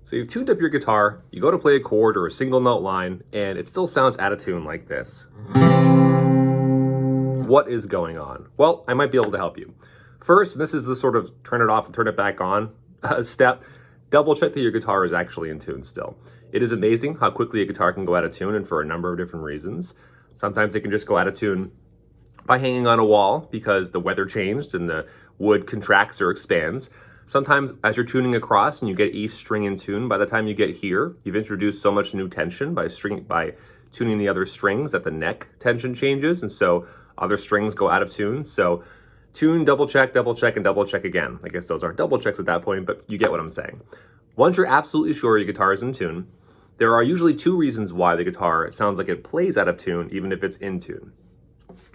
So you've tuned up your guitar, you go to play a chord or a single note line, and it still sounds out of tune like this. What is going on? Well, I might be able to help you. First, and this is the sort of turn it off and turn it back on step, double check that your guitar is actually in tune still. It is amazing how quickly a guitar can go out of tune, and for a number of different reasons. Sometimes it can just go out of tune by hanging on a wall because the weather changed and the wood contracts or expands. Sometimes as you're tuning across and you get each string in tune, by the time you get here, you've introduced so much new tension by tuning the other strings that the neck tension changes, and so other strings go out of tune. So tune, double check, and double check again. I guess those aren't double checks at that point, but you get what I'm saying. Once you're absolutely sure your guitar is in tune, there are usually two reasons why the guitar sounds like it plays out of tune, even if it's in tune.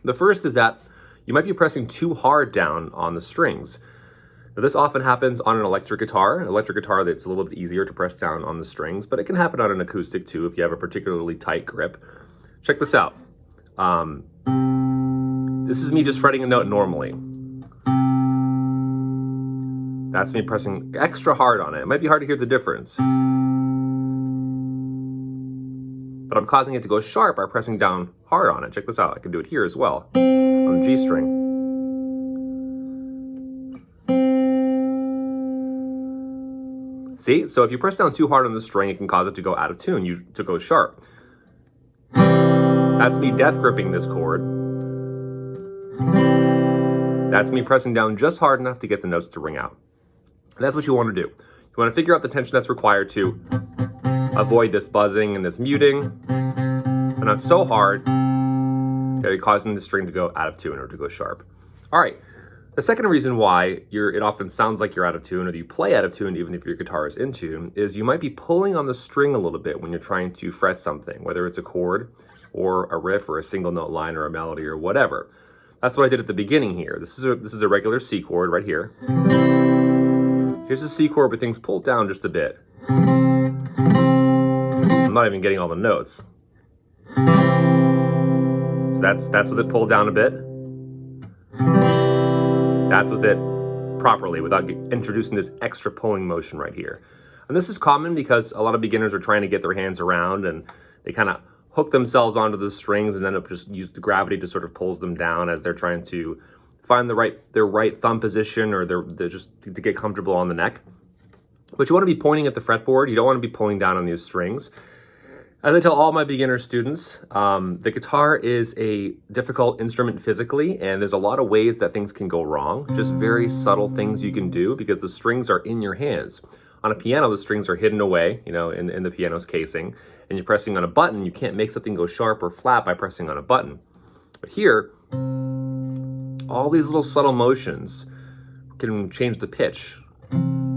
The first is that you might be pressing too hard down on the strings. Now, this often happens on an electric guitar that's a little bit easier to press down on the strings, but it can happen on an acoustic too if you have a particularly tight grip. Check this out. This is me just fretting a note normally. That's me pressing extra hard on it. It might be hard to hear the difference, but I'm causing it to go sharp by pressing down hard on it. Check this out. I can do it here as well on the G string. See? So if you press down too hard on the string, it can cause it to go out of tune, to go sharp. That's me death gripping this chord. That's me pressing down just hard enough to get the notes to ring out. And that's what you want to do. You want to figure out the tension that's required to avoid this buzzing and this muting, but not so hard that you're causing the string to go out of tune or to go sharp. All right. The second reason why it often sounds like you're out of tune, or that you play out of tune even if your guitar is in tune, is you might be pulling on the string a little bit when you're trying to fret something, whether it's a chord or a riff or a single note line or a melody or whatever. That's what I did at the beginning here. This is a regular C chord right here. Here's a C chord with things pulled down just a bit. I'm not even getting all the notes. So that's with it pulled down a bit. That's with it properly without introducing this extra pulling motion right here. And this is common because a lot of beginners are trying to get their hands around and they kind of hook themselves onto the strings and end up just use the gravity to sort of pulls them down as they're trying to find their right thumb position, or they're just to get comfortable on the neck. But you want to be pointing at the fretboard. You don't want to be pulling down on these strings. As I tell all my beginner students, the guitar is a difficult instrument physically, and there's a lot of ways that things can go wrong. Just very subtle things you can do because the strings are in your hands. On a piano, the strings are hidden away, in the piano's casing, and you're pressing on a button. You can't make something go sharp or flat by pressing on a button. But here, all these little subtle motions can change the pitch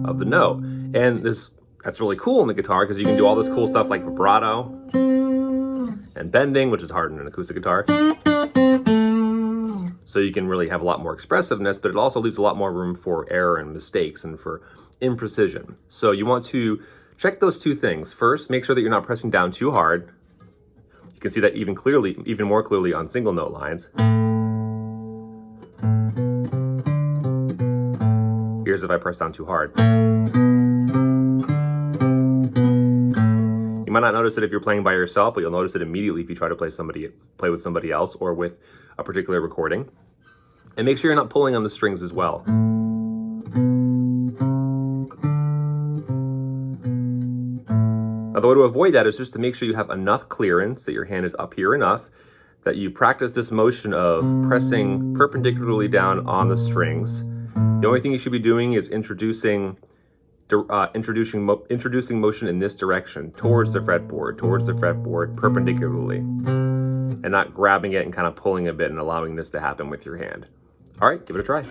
of the note. And that's really cool in the guitar because you can do all this cool stuff like vibrato and bending, which is hard in an acoustic guitar. So you can really have a lot more expressiveness, but it also leaves a lot more room for error and mistakes and for imprecision. So you want to check those two things. First, make sure that you're not pressing down too hard. You can see that even more clearly on single note lines. Here's if I press down too hard. You might not notice it if you're playing by yourself, but you'll notice it immediately if you try to play with somebody else or with a particular recording. And make sure you're not pulling on the strings as well. Now, the way to avoid that is just to make sure you have enough clearance, that your hand is up here enough, that you practice this motion of pressing perpendicularly down on the strings. The only thing you should be doing is introducing motion in this direction, towards the fretboard, perpendicularly, and not grabbing it and kind of pulling a bit and allowing this to happen with your hand. All right, give it a try.